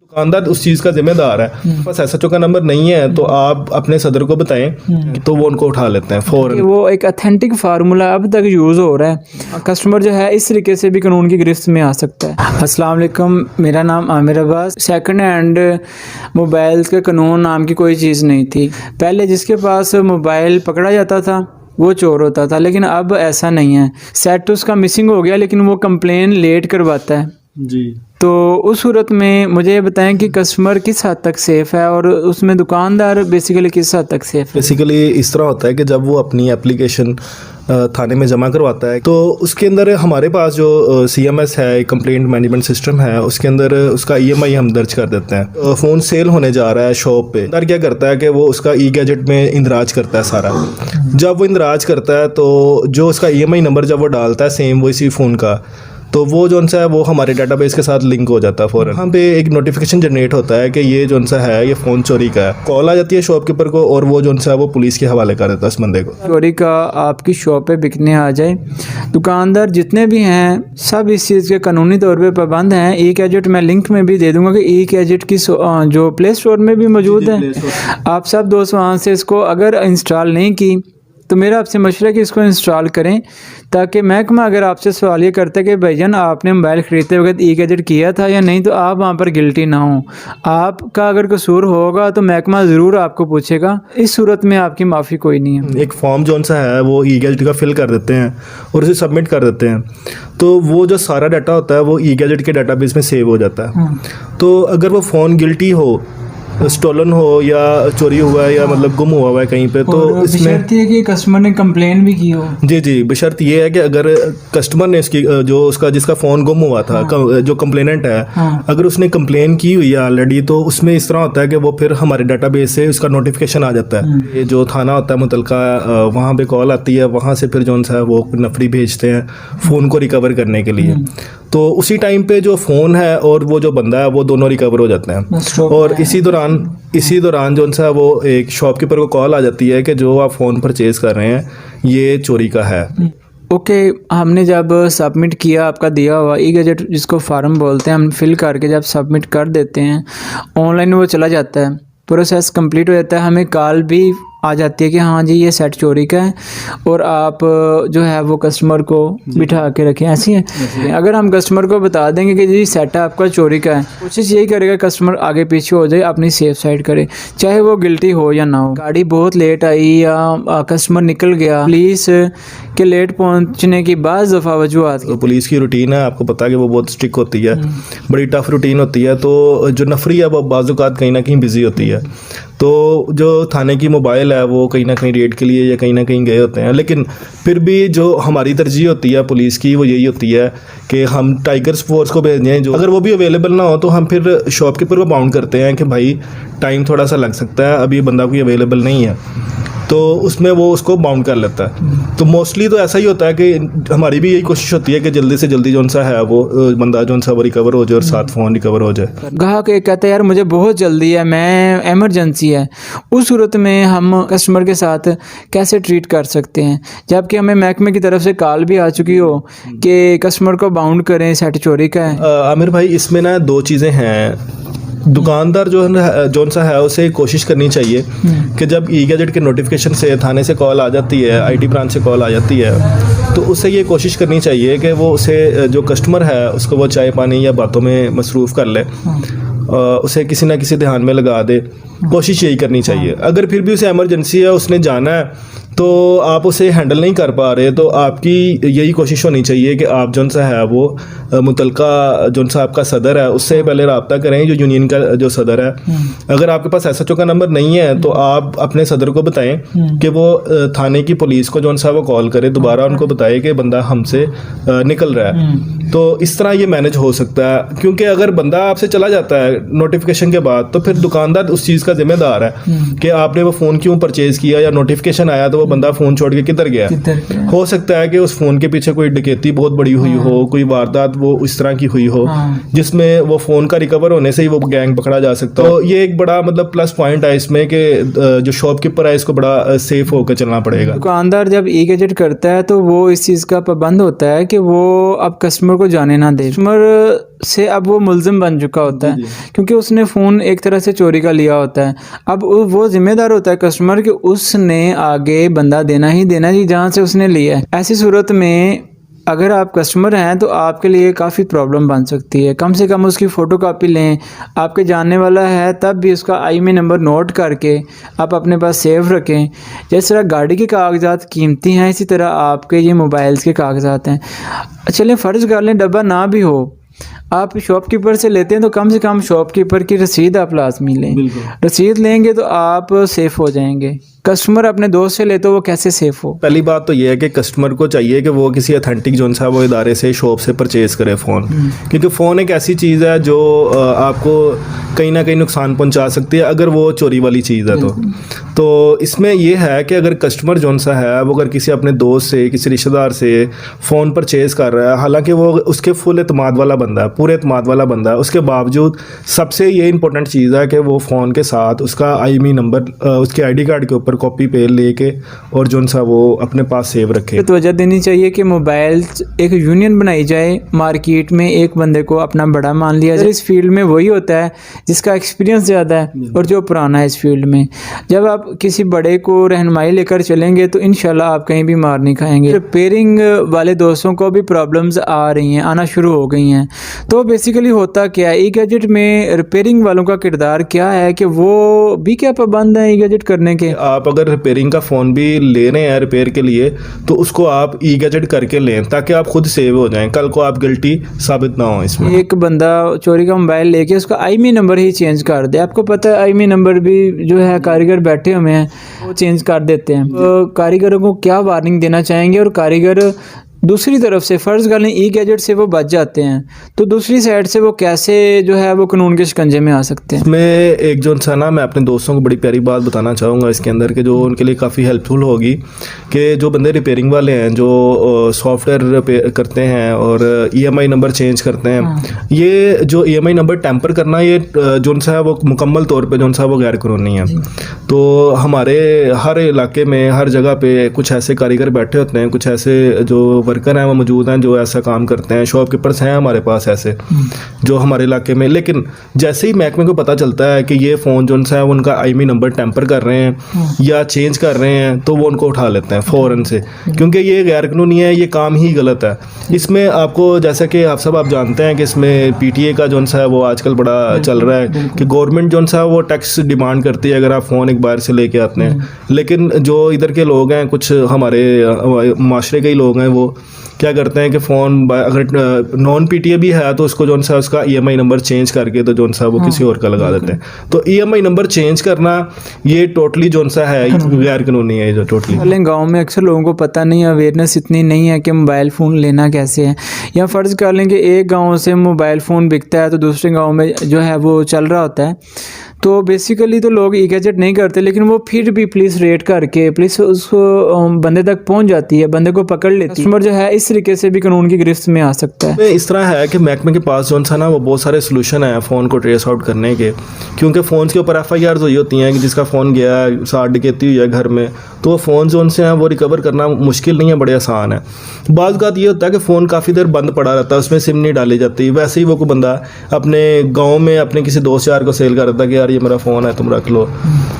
दुकानदार उस चीज़ का जिम्मेदार है। बस एसएचओ का नंबर नहीं है तो आप अपने सदर को बताएं तो वो उनको उठा लेते हैं फौरन। वो एक ऑथेंटिक फार्मूला अब तक यूज़ हो रहा है। कस्टमर जो है इस तरीके से भी कानून की गिरफ्त में आ सकता है। अस्सलाम वालेकुम, मेरा नाम Aamir Abbas. Second hand mobile के कानून नाम की कोई चीज़ नहीं थी। पहले जिसके पास मोबाइल पकड़ा जाता था वो चोर होता था, लेकिन अब ऐसा नहीं है। सेट उसका मिसिंग हो गया लेकिन वो कंप्लेन लेट करवाता है जी। तो उस सूरत में मुझे ये बताएं कि कस्टमर किस हद तक सेफ़ है और उसमें दुकानदार बेसिकली किस हद तक सेफ़ है। बेसिकली इस तरह होता है कि जब वो अपनी एप्लीकेशन थाने में जमा करवाता है तो उसके अंदर हमारे पास जो CMS है, कंप्लेंट मैनेजमेंट सिस्टम है, उसके अंदर उसका EMI हम दर्ज कर देते हैं। फ़ोन सेल होने जा रहा है शॉप पे, अंदर क्या करता है कि वो उसका ई-गैजेट में इंदराज करता है सारा। जब वो इंदराज करता है तो जो उसका EMI नंबर जब वो डालता है सेम वो इसी फ़ोन का, तो वो जो सा है वो हमारे डाटाबेस के साथ लिंक हो जाता है फ़ौरन। वहाँ पे एक नोटिफिकेशन जनरेट होता है कि ये जो सा है ये फ़ोन चोरी का है। कॉल आ जाती है शॉपकीपर को और वो जो सा है वो पुलिस के हवाले कर देता है उस बंदे को। चोरी का आपकी शॉप पे बिकने आ जाए, दुकानदार जितने भी हैं सब इस चीज़ के कानूनी तौर पे पाबंद हैं। ई-गैजेट मैं लिंक में भी दे दूंगा कि ई-गैजेट की जो प्ले स्टोर में भी मौजूद है। आप सब दोस्त वहाँ से इसको अगर इंस्टॉल नहीं की तो मेरा आपसे मशवरा है कि इसको इंस्टॉल करें, ताकि महकमा अगर आपसे सवाल ये करता है कि भाईजान आपने मोबाइल ख़रीदते वक्त ई-गैजेट किया था या नहीं, तो आप वहाँ पर गिल्टी ना हो। आपका अगर कसूर होगा तो महकमा ज़रूर आपको पूछेगा। इस सूरत में आपकी माफ़ी कोई नहीं है। एक फॉर्म जो सा है वो ई-गैजेट का फिल कर देते हैं और उसे सबमिट कर देते हैं, तो वो जो सारा डाटा होता है वो ई-गैजेट के डाटाबेस में सेव हो जाता है। तो अगर वो फ़ोन गिल्टी हो, स्टोलन हो या चोरी हुआ है या मतलब गुम हुआ है कहीं पे, तो इसमें है कि कस्टमर ने कंप्लेन भी की हो। जी बशर्त ये है कि अगर कस्टमर ने इसकी जो उसका जिसका फ़ोन गुम हुआ था, जो कंप्लेनेंट है, अगर उसने कंप्लेन की हुई है ऑलरेडी, तो उसमें इस तरह होता है कि वो फिर हमारे डाटाबेस से उसका नोटिफिकेशन आ जाता है। ये जो थाना होता है मुतलका, वहाँ पे कॉल आती है, वहाँ से फिर जो है वो नफरी भेजते हैं फ़ोन को रिकवर करने के लिए। तो उसी टाइम पे जो फ़ोन है और वो जो बंदा है वो दोनों रिकवर हो जाते हैं। और इसी दौरान जो सा वो एक शॉपकीपर को कॉल आ जाती है कि जो आप फ़ोन परचेज़ कर रहे हैं ये चोरी का है। ओके, हमने जब सबमिट किया आपका दिया हुआ ई-गैजेट जिसको फार्म बोलते हैं, हम फिल करके जब सबमिट कर देते हैं ऑनलाइन वो चला जाता है, प्रोसेस कंप्लीट हो जाता है। हमें कॉल भी आ जाती है कि हाँ जी ये सेट चोरी का है और आप जो है वो कस्टमर को बिठा के रखें। ऐसी है अगर हम कस्टमर को बता देंगे कि जी सेट आपका चोरी का है, कोशिश यही करेगा कस्टमर आगे पीछे हो जाए, अपनी सेफ साइड करे, चाहे वो गिल्टी हो या ना हो। गाड़ी बहुत लेट आई या कस्टमर निकल गया, पुलिस के लेट पहुंचने की बाज़ दफ़ा वजूहात तो पुलिस की रूटीन है, आपको पता है कि वो बहुत स्ट्रिक्ट होती है, बड़ी टफ रूटीन होती है। तो जो नफरी है वो बाज़-औक़ात कहीं ना कहीं बिजी होती है। तो जो थाने की मोबाइल है वो कहीं ना कहीं रेड के लिए या कहीं ना कहीं गए होते हैं, लेकिन फिर भी जो हमारी तरजीह होती है पुलिस की वो यही होती है कि हम टाइगर्स फोर्स को भेज दें। जो अगर वो भी अवेलेबल ना हो तो हम फिर शॉपकीपर को बाउंड करते हैं कि भाई टाइम थोड़ा सा लग सकता है, अभी बंदा कोई अवेलेबल नहीं है, तो उसमें वो उसको बाउंड कर लेता है। तो मोस्टली तो ऐसा ही होता है कि हमारी भी यही कोशिश होती है कि जल्दी से जल्दी जो सा है वो बंदा जो सा वो रिकवर हो जाए और साथ फ़ोन रिकवर हो जाए। ग्राहक कहता है यार मुझे बहुत जल्दी है, मैं एमरजेंसी है, उस सूरत में हम कस्टमर के साथ कैसे ट्रीट कर सकते हैं, जबकि हमें महकमे की तरफ से कॉल भी आ चुकी हो कि कस्टमर को बाउंड करें, सेट चोरी का है। आमिर भाई इसमें ना दो चीज़ें हैं। दुकानदार जो सा है उसे कोशिश करनी चाहिए कि जब ई-गैजेट के नोटिफिकेशन से थाने से कॉल आ जाती है, IT ब्रांच से कॉल आ जाती है, तो उससे ये कोशिश करनी चाहिए कि वो उसे जो कस्टमर है उसको वो चाय पानी या बातों में मसरूफ़ कर ले, उसे किसी ना किसी ध्यान में लगा दे। कोशिश यही करनी चाहिए। अगर फिर भी उसे इमरजेंसी है, उसने जाना है, तो आप उसे हैंडल नहीं कर पा रहे, तो आपकी यही कोशिश होनी चाहिए कि आप जो सा है वो मुतलका जो सा आपका सदर है उससे पहले रब्ता करें, जो यूनियन का जो सदर है। अगर आपके पास SHO का नंबर नहीं है तो आप अपने सदर को बताएं कि वो थाने की पुलिस को जो सा वो कॉल करे, दोबारा उनको बताए कि बंदा हमसे निकल रहा है। तो इस तरह ये मैनेज हो सकता है, क्योंकि अगर बंदा आपसे चला जाता है नोटिफिकेशन के बाद तो फिर दुकानदार उस चीज़ का जिम्मेदार है कि आपने वो फ़ोन क्यों परचेज़ किया, या नोटिफिकेशन आया तो बंदा फ़ोन छोड़ के किधर गया। हो सकता है कि उस फ़ोन के पीछे कोई डकैती बहुत बड़ी हुई हो, कोई वारदात वो इस तरह की हुई हो जिसमें वो फ़ोन का रिकवर होने से ही वो गैंग पकड़ा जा सकता है। तो ये एक बड़ा मतलब प्लस पॉइंट है इसमें कि जो शॉपकीपर है इसको बड़ा सेफ होकर चलना पड़ेगा। दुकानदार जब ई-गैजेट करता है तो वो इस चीज़ का पाबंद होता है कि वो अब कस्टमर कस्टमर को जाने ना दे। कस्टमर से अब वो मुलजिम बन चुका होता है, क्योंकि उसने फ़ोन एक तरह से चोरी का लिया होता है। अब वो जिम्मेदार होता है कस्टमर कि उसने आगे बंदा देना ही देना जी जहाँ से उसने लिया है। ऐसी सूरत में अगर आप कस्टमर हैं तो आपके लिए काफ़ी प्रॉब्लम बन सकती है। कम से कम उसकी फ़ोटोकॉपी लें, आपके जानने वाला है तब भी उसका IMEI नंबर नोट करके आप अपने पास सेव रखें। जिस तरह गाड़ी के कागजात कीमती हैं, इसी तरह आपके ये मोबाइल्स के कागजात हैं। चलें फ़र्ज़ कर लें डब्बा ना भी हो, आप शॉपकीपर से लेते हैं तो कम से कम शॉपकीपर की रसीद आप लाजमी लें। रसीद लेंगे तो आप सेफ़ हो जाएंगे। कस्टमर अपने दोस्त से ले तो वो कैसे सेफ़ हो? पहली बात तो ये है कि कस्टमर को चाहिए कि वो किसी अथेंटिक जो सा वो इदारे से शॉप से परचेज करे फ़ोन, क्योंकि फ़ोन एक ऐसी चीज़ है जो आपको कहीं ना कहीं नुकसान पहुंचा सकती है अगर वो चोरी वाली चीज़ है तो इसमें ये है कि अगर कस्टमर जो सा है वो अगर किसी अपने दोस्त से किसी रिश्तेदार से फ़ोन परचेज़ कर रहा है, हालांकि वो उसके फुल एतमाद वाला बंदा है, पूरे एतमाद वाला बंदा है, उसके बावजूद सबसे ये इंपॉर्टेंट चीज़ है कि वो फ़ोन के साथ उसका IMEI नंबर उसके ID कार्ड के ऊपर कॉपी पे लेके और जो सा वो अपने पास सेव रखे। तो वजह देनी चाहिए कि मोबाइल एक यूनियन बनाई जाए, मार्केट में एक बंदे को अपना बड़ा मान लिया जाए। इस फील्ड में वही होता है जिसका एक्सपीरियंस ज़्यादा है और जो पुराना है इस फील्ड में। जब आप किसी बड़े को रहनुमाई लेकर चलेंगे तो इंशाल्लाह आप कहीं भी मार नहीं खाएंगे। रिपेयरिंग वाले दोस्तों को भी प्रॉब्लम्स आ रही हैं, आना शुरू हो गई हैं। तो बेसिकली होता क्या है, ई-गैजेट में रिपेयरिंग वालों का किरदार क्या है कि वो भी क्या पाबंद हैं ई-गैजेट करने के? आप अगर रिपेयरिंग का फ़ोन भी ले रहे हैं रिपेयर के लिए तो उसको आप ई-गैजेट करके लें ताकि आप खुद सेव हो जाएं, कल को आप गिल्टी साबित ना हो इसमें। एक बंदा चोरी का मोबाइल लेके उसका IMEI नंबर ही चेंज कर दे। आपको पता है IMEI नंबर भी जो है कारीगर बैठे हुए हैं वो चेंज कर देते हैं। तो कारीगरों को क्या वार्निंग देना चाहेंगे? और कारीगर दूसरी तरफ से फ़र्ज़ कर लें ई-गैजेट से वो बच जाते हैं तो दूसरी साइड से वो कैसे जो है वो कानून के शिकंजे में आ सकते हैं? मैं एक जो सा ना मैं अपने दोस्तों को बड़ी प्यारी बात बताना चाहूँगा इसके अंदर के जो उनके लिए काफ़ी हेल्पफुल होगी कि जो बंदे रिपेयरिंग वाले हैं जो सॉफ्टवेयर रिपेयर करते हैं और EMI नंबर चेंज करते हैं, ये जो EMI नंबर टैंपर करना ये जो सा है वो मुकम्मल तौर पे जो सा वो गैर कानूनी है। तो हमारे हर इलाके में हर जगह पे कुछ ऐसे कारीगर बैठे होते हैं, कुछ ऐसे जो वर्कर हैं वो मौजूद हैं जो ऐसा काम करते हैं, शॉपकीपर्स हैं हमारे पास ऐसे जो हमारे इलाके में। लेकिन जैसे ही महकमे को पता चलता है कि ये फ़ोन जो है उनका IMEI नंबर टैंपर कर रहे हैं या चेंज कर रहे हैं तो वो उनको उठा लेते हैं फ़ौरन से, क्योंकि ये गैर कानूनी है, ये काम ही गलत है। इसमें आपको जैसा कि आप सब आप जानते हैं कि इसमें PTA का जो सा है वो आजकल बड़ा चल रहा है कि गवर्नमेंट जो सा वो टैक्स डिमांड करती है अगर आप फ़ोन एक बार से लेके आते हैं। लेकिन जो इधर के लोग हैं, कुछ हमारे माशरे के ही लोग हैं, वो क्या करते हैं कि फ़ोन अगर नॉन PTA भी है तो उसको जो सा उसका EMI नंबर चेंज करके तो जो सा वो किसी और का लगा देते हैं। तो EMI नंबर चेंज करना ये टोटली जो सा है गैर कानूनी है, जो टोटली। गाँव में अक्सर लोगों को पता नहीं है, अवेयरनेस इतनी नहीं है कि मोबाइल फ़ोन लेना कैसे है। या फ़र्ज़ कर लें कि एक गाँव से मोबाइल फ़ोन बिकता है तो दूसरे गाँव में जो है वो चल रहा होता है, तो बेसिकली तो लोग ई-गैजेट नहीं करते, लेकिन वो फिर भी पुलिस रेड करके पुलिस उसको बंदे तक पहुंच जाती है, बंदे को पकड़ लेती है। कस्टमर जो है इस तरीके से भी कानून की गिरफ्त में आ सकता है। इस तरह है कि महकमे के पास जो सा ना वो बहुत सारे सोल्यूशन हैं फ़ोन को ट्रेस आउट करने के, क्योंकि फ़ोन के ऊपर FIRs हुई होती हैं कि जिसका फ़ोन गया है, साठ डकैती हुई है घर में, तो वो फ़ोन जो से हैं वो रिकवर करना मुश्किल नहीं है, बड़े आसान है। बाज़ बात ये होता है कि फ़ोन काफ़ी देर बंद पड़ा रहता है, उसमें सिम नहीं डाली जाती। वैसे ही वो कोई बंदा अपने गाँव में अपने किसी दोस्त यार को सेल कर देता है कि यार ये मेरा फ़ोन है तुम रख लो,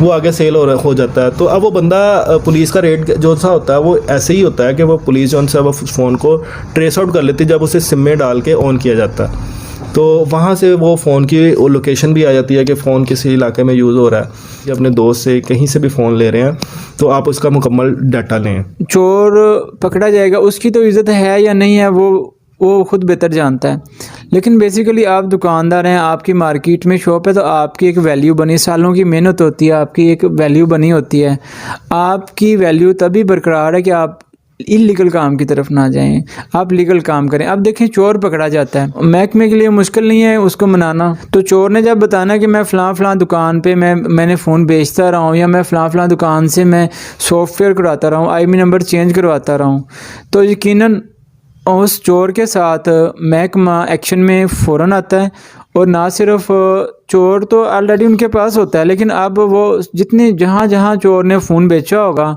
वो आगे सेल हो जाता है। तो अब वो बंदा पुलिस का रेड जो सा होता है वो ऐसे ही होता है कि वो पुलिस जो सा वो फ़ोन को ट्रेस आउट कर लेती है जब उसे सिम में डाल के ऑन किया जाता है। तो वहाँ से वो फ़ोन की वो लोकेशन भी आ जाती है कि फ़ोन किसी इलाके में यूज़ हो रहा है, या अपने दोस्त से कहीं से भी फ़ोन ले रहे हैं तो आप उसका मुकम्मल डाटा लें। चोर पकड़ा जाएगा, उसकी तो इज़्ज़त है या नहीं है वो खुद बेहतर जानता है। लेकिन बेसिकली आप दुकानदार हैं, आपकी मार्केट में शॉप है तो आपकी एक वैल्यू बनी, सालों की मेहनत होती है, आपकी एक वैल्यू बनी होती है। आपकी वैल्यू तभी बरकरार है कि आप इलीगल काम की तरफ ना जाएं, आप लीगल काम करें। अब देखें चोर पकड़ा जाता है, महकमे के लिए मुश्किल नहीं है उसको मनाना। तो चोर ने जब बताना कि मैं फ़लाँ दुकान पे मैंने फ़ोन बेचता रहा हूँ या मैं फ़लाँ दुकान से मैं सॉफ्टवेयर करवाता रहा हूँ, IMEI नंबर चेंज करवाता रहा हूँ, तो यकीनन उस चोर के साथ महकमा एक्शन में फ़ौरन आता है और ना सिर्फ चोर तो ऑलरेडी उनके पास होता है, लेकिन अब वो जितने जहाँ जहाँ चोर ने फ़ोन बेचा होगा,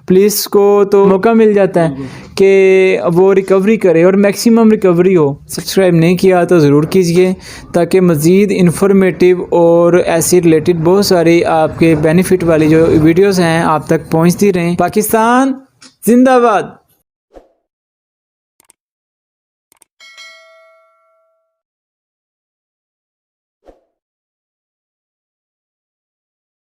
पुलिस को तो मौका मिल जाता है कि वो रिकवरी करे और मैक्सिमम रिकवरी हो। सब्सक्राइब नहीं किया तो ज़रूर कीजिए, ताकि मज़ीद इन्फॉर्मेटिव और ऐसी रिलेटेड बहुत सारी आपके बेनिफिट वाली जो वीडियोस हैं आप तक पहुंचती रहें। पाकिस्तान जिंदाबाद।